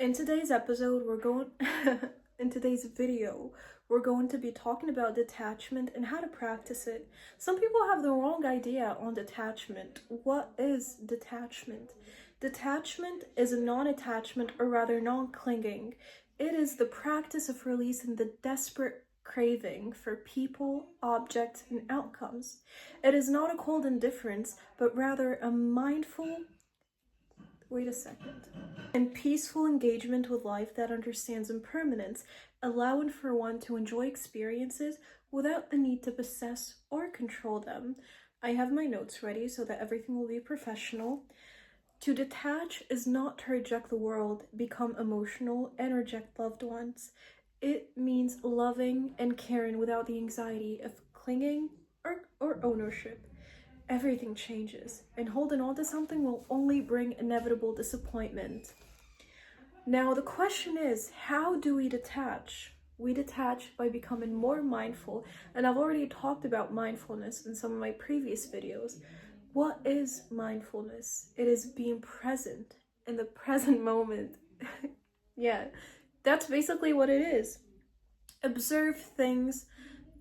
In today's episode, in today's video, we're going to be talking about detachment and how to practice it. Some people have the wrong idea on detachment. What is detachment? Detachment is a non-attachment, or rather non-clinging. It is the practice of releasing the desperate craving for people, objects, and outcomes. It is not a cold indifference, but rather a mindful, wait a second, and peaceful engagement with life that understands impermanence, allowing for one to enjoy experiences without the need to possess or control them. I have my notes ready so that everything will be professional. To detach is not to reject the world, become emotional, and reject loved ones. It means loving and caring without the anxiety of clinging or ownership. Everything changes, and holding on to something will only bring inevitable disappointment. Now, the question is, how do we detach? We detach by becoming more mindful, and I've already talked about mindfulness in some of my previous videos. What is mindfulness? It is being present in the present moment. Yeah, that's basically what it is. Observe things,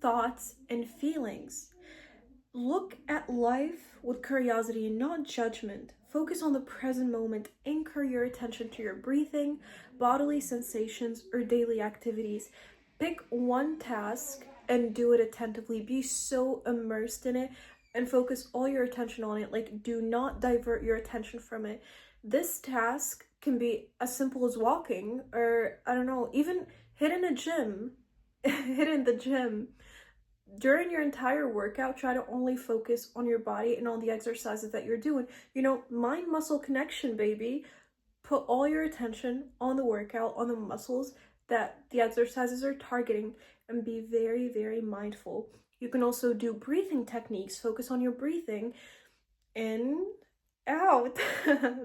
thoughts, and feelings. Look at life with curiosity and not judgment. Focus on the present moment. Anchor your attention to your breathing, bodily sensations, or daily activities. Pick one task and do it attentively. Be so immersed in it and focus all your attention on it. Like, do not divert your attention from it. This task can be as simple as walking, or I don't know, even hitting a gym. Hitting the gym. During your entire workout, try to only focus on your body and on the exercises that you're doing. Mind muscle connection, baby. Put all your attention on the workout, on the muscles that the exercises are targeting, and be very, very mindful. You can also do breathing techniques. Focus on your breathing in, out.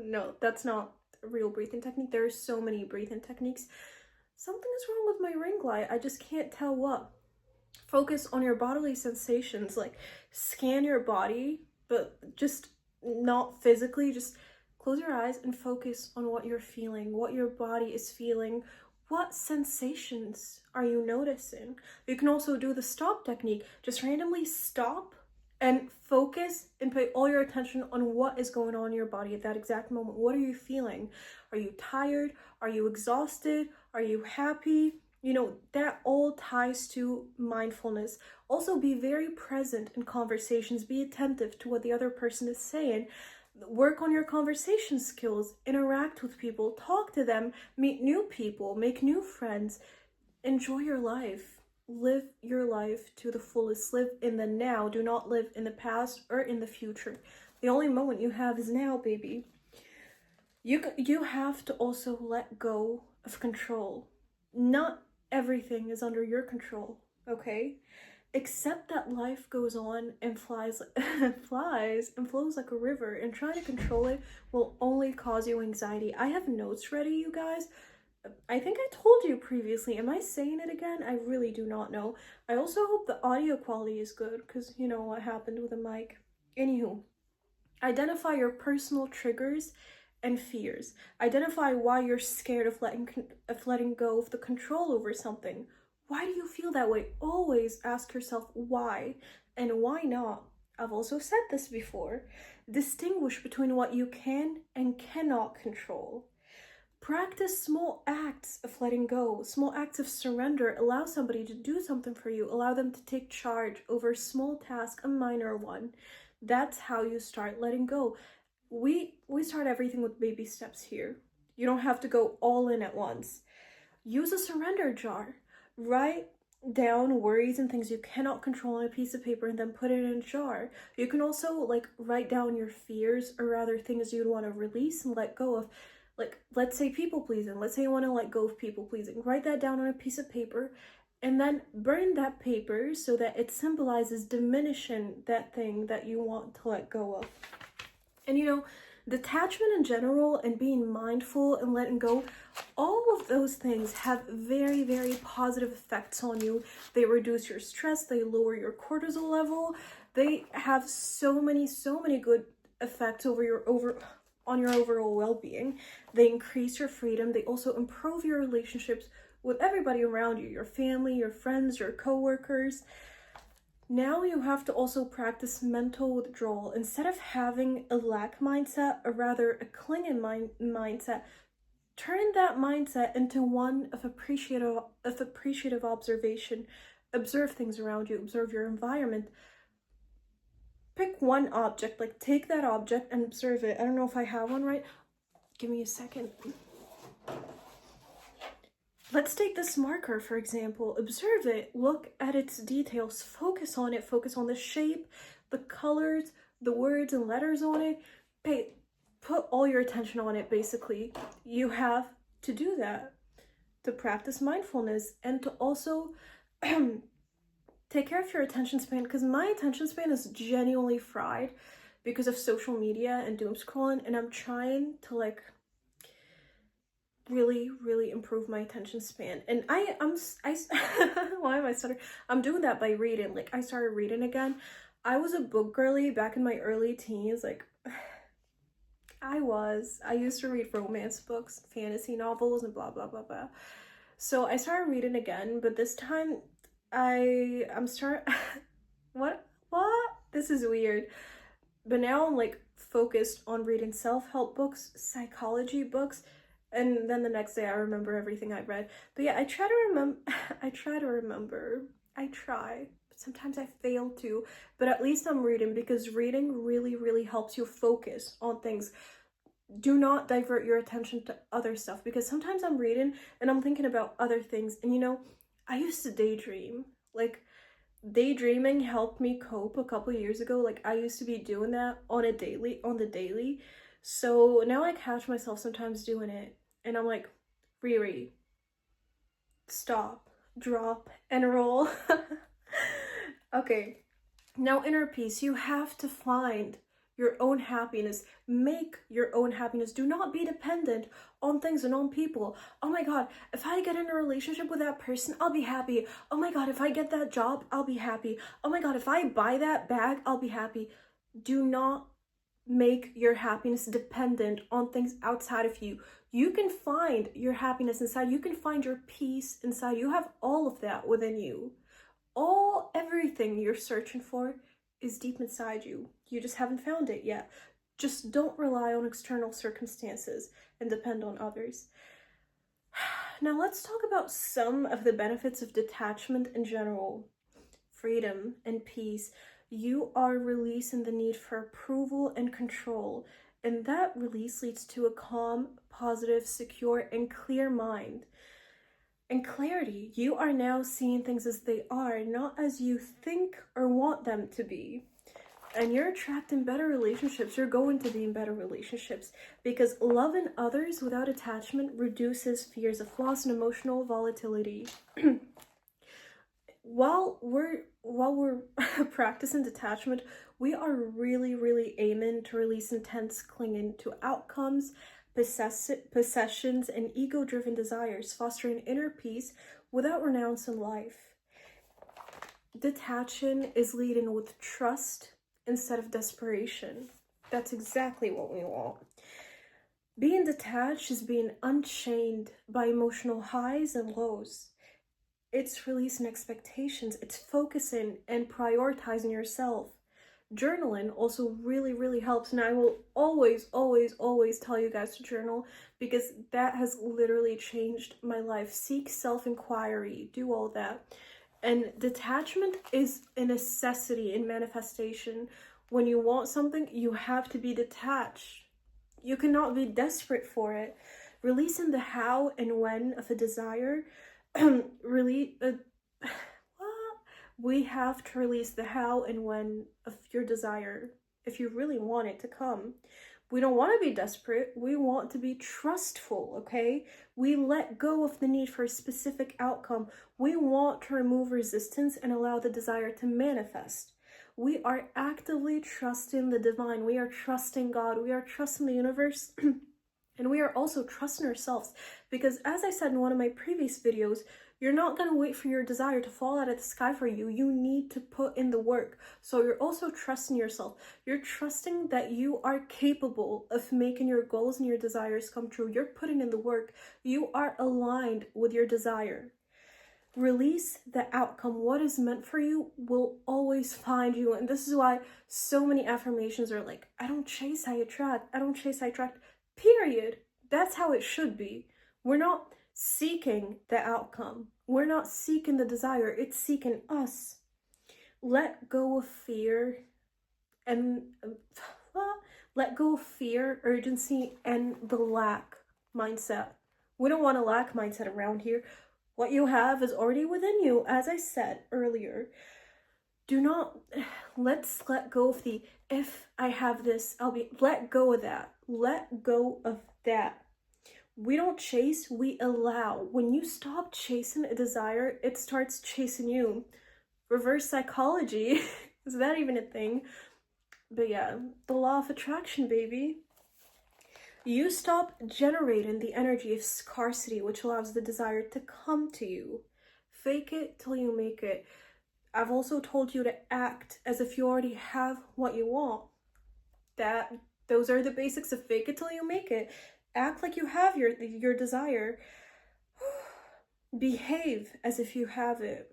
No, that's not a real breathing technique. There are so many breathing techniques. Something is wrong with my ring light. I just can't tell what. Focus on your bodily sensations, like scan your body, but just not physically. Just close your eyes and focus on what you're feeling, what your body is feeling. What sensations are you noticing? You can also do the stop technique. Just randomly stop and focus and pay all your attention on what is going on in your body at that exact moment. What are you feeling? Are you tired? Are you exhausted? Are you happy? That all ties to mindfulness. Also, be very present in conversations. Be attentive to what the other person is saying. Work on your conversation skills. Interact with people. Talk to them. Meet new people. Make new friends. Enjoy your life. Live your life to the fullest. Live in the now. Do not live in the past or in the future. The only moment you have is now, baby. You have to also let go of control. Not everything is under your control, okay? Accept that life goes on and flies and flows like a river, and trying to control it will only cause you anxiety. I have notes ready, you guys. I think I told you previously. Am I saying it again? I really do not know. I also hope the audio quality is good, because you know what happened with the mic. Anywho, identify your personal triggers and fears. Identify why you're scared of letting go of the control over something. Why do you feel that way? Always ask yourself why and why not. I've also said this before. Distinguish between what you can and cannot control. Practice small acts of letting go, small acts of surrender. Allow somebody to do something for you. Allow them to take charge over a small task, a minor one. That's how you start letting go. We start everything with baby steps here. You don't have to go all in at once. Use a surrender jar. Write down worries and things you cannot control on a piece of paper and then put it in a jar. You can also write down your fears, or rather things you'd want to release and let go of. Let's say people pleasing. Let's say you want to let go of people pleasing. Write that down on a piece of paper and then burn that paper so that it symbolizes diminishing that thing that you want to let go of. And detachment in general and being mindful and letting go, all of those things have very, very positive effects on you. They reduce your stress, they lower your cortisol level, they have so many good effects over on your overall well-being. They increase your freedom. They also improve your relationships with everybody around you, your family, your friends, your coworkers. Now you have to also practice mental withdrawal. Instead of having a lack mindset, or rather a clinging mindset, turn that mindset into one of appreciative observation. Observe things around you, observe your environment. Pick one object, like take that object and observe it. I don't know if I have one right. Give me a second. Let's take this marker, for example. Observe it, look at its details, focus on it, focus on the shape, the colors, the words and letters on it. Put all your attention on it, basically. You have to do that to practice mindfulness and to also take care of your attention span, because my attention span is genuinely fried because of social media and doom scrolling, and I'm trying to like really improve my attention span. And I why am I stuttering? I'm doing that by reading. Like, I started reading again. I was a book girly back in my early teens. Like, I used to read romance books, fantasy novels, and blah blah blah blah. So I started reading again, but this time I'm what this is weird. But now I'm like focused on reading self-help books, psychology books, and then the next day I remember everything I read. But yeah, I try, but sometimes I fail to. But at least I'm reading, because reading really helps you focus on things. Do not divert your attention to other stuff, because sometimes I'm reading and I'm thinking about other things. And you know, I used to daydream. Like, daydreaming helped me cope a couple years ago. Like, I used to be doing that on the daily. So now I catch myself sometimes doing it, and I'm like, Riri, stop, drop, and roll. Okay, now inner peace. You have to find your own happiness. Make your own happiness. Do not be dependent on things and on people. Oh my god, if I get in a relationship with that person, I'll be happy. Oh my god, if I get that job, I'll be happy. Oh my god, if I buy that bag, I'll be happy. Do not make your happiness dependent on things outside of you. You can find your happiness inside. You can find your peace inside. You have all of that within you. Everything you're searching for is deep inside you. You just haven't found it yet. Just don't rely on external circumstances and depend on others. Now let's talk about some of the benefits of detachment in general. Freedom and peace. You are releasing the need for approval and control, and that release leads to a calm, positive, secure, and clear mind. And clarity. You are now seeing things as they are, not as you think or want them to be. And you're attracting better relationships. You're going to be in better relationships, because loving others without attachment reduces fears of loss and emotional volatility. While we're practicing detachment, we are really aiming to release intense clinging to outcomes, possessions, and ego-driven desires, fostering inner peace without renouncing life. Detaching is leading with trust instead of desperation. That's exactly what we want. Being detached is being unchained by emotional highs and lows. It's releasing expectations. It's focusing and prioritizing yourself. Journaling also really helps, and I will always tell you guys to journal, because that has literally changed my life. Seek self-inquiry, do all that. And detachment is a necessity in manifestation. When you want something, you have to be detached. You cannot be desperate for it. Releasing the how and when of a desire, we have to release the how and when of your desire if you really want it to come. We don't want to be desperate. We want to be trustful, okay? We let go of the need for a specific outcome. We want to remove resistance and allow the desire to manifest. We are actively trusting the divine. We are trusting God. We are trusting the universe. And we are also trusting ourselves, because as I said in one of my previous videos, You're not going to wait for your desire to fall out of the sky for you. You need to put in the work. So you're also trusting yourself. You're trusting that you are capable of making your goals and your desires come true. You're putting in the work. You are aligned with your desire. Release the outcome. What is meant for you will always find you. And this is why so many affirmations are like, I don't chase, I attract. I don't chase, I attract. Period. That's how it should be. We're not seeking the outcome. We're not seeking the desire. It's seeking us. Let go of fear and let go of fear, urgency, and the lack mindset. We don't want a lack mindset around here. What you have is already within you, as I said earlier. Let's let go of the, if I have this, let go of that. Let go of that. We don't chase, we allow. When you stop chasing a desire, it starts chasing you. Reverse psychology. Is that even a thing? But yeah, the law of attraction, baby. You stop generating the energy of scarcity, which allows the desire to come to you. Fake it till you make it. I've also told you to act as if you already have what you want. Those are the basics of fake it till you make it. Act like you have your desire. Behave as if you have it.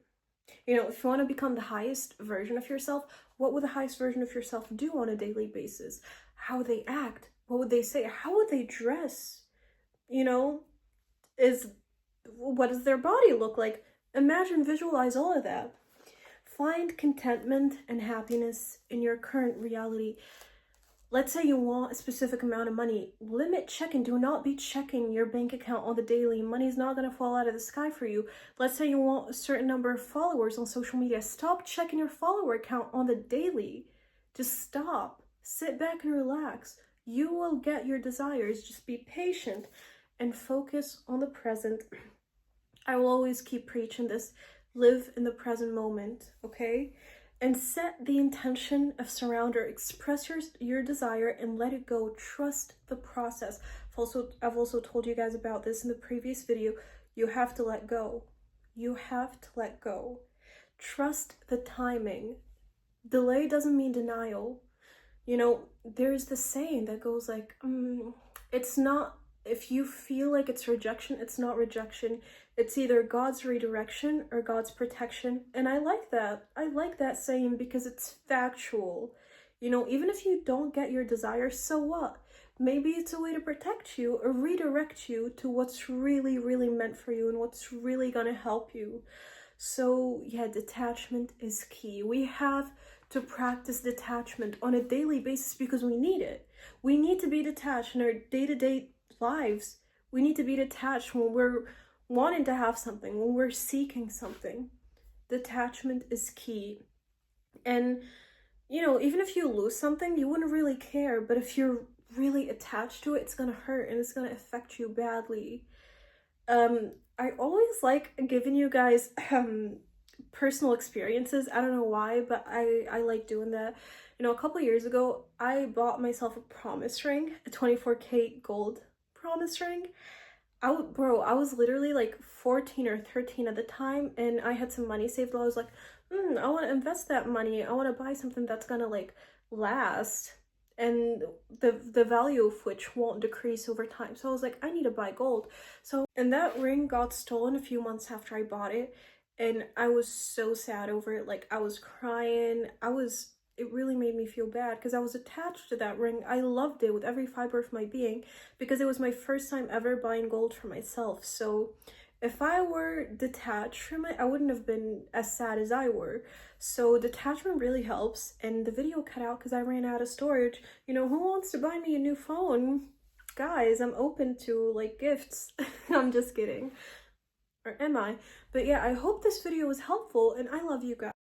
You know, if you want to become the highest version of yourself, what would the highest version of yourself do on a daily basis? How would they act? What would they say? How would they dress? You know, what does their body look like? Imagine, visualize all of that. Find contentment and happiness in your current reality. Let's say you want a specific amount of money. Limit checking. Do not be checking your bank account on the daily. Money's not going to fall out of the sky for you. Let's say you want a certain number of followers on social media. Stop checking your follower count on the daily. Just stop. Sit back and relax. You will get your desires. Just be patient and focus on the present. I will always keep preaching this. Live in the present moment, okay? And set the intention of surrender. Express your desire and let it go. Trust the process. I've also told you guys about this in the previous video. You have to let go. You have to let go. Trust the timing. Delay doesn't mean denial. You know, there's this saying that goes like, it's not, if you feel like it's rejection, it's not rejection. It's either God's redirection or God's protection. And I like that. I like that saying because it's factual. You know, even if you don't get your desire, so what? Maybe it's a way to protect you or redirect you to what's really, really meant for you and what's really going to help you. So yeah, detachment is key. We have to practice detachment on a daily basis because we need it. We need to be detached in our day-to-day lives. We need to be detached when we're wanting to have something, when we're seeking something. Detachment is key. And, you know, even if you lose something, you wouldn't really care. But if you're really attached to it, it's going to hurt and it's going to affect you badly. I always like giving you guys personal experiences. I don't know why, but I like doing that. You know, a couple years ago, I bought myself a promise ring, a 24K gold promise ring. I was literally like 14 or 13 at the time, and I had some money saved. I was like, I want to invest that money. I want to buy something that's gonna like last, and the value of which won't decrease over time. So I was like, I need to buy gold. So, and that ring got stolen a few months after I bought it, and I was so sad over it. Like, I was crying. It really made me feel bad because I was attached to that ring. I loved it with every fiber of my being because it was my first time ever buying gold for myself. So if I were detached from it, I wouldn't have been as sad as I were. So detachment really helps. And the video cut out because I ran out of storage. You know, who wants to buy me a new phone? Guys, I'm open to like gifts. I'm just kidding. Or am I? But yeah, I hope this video was helpful and I love you guys.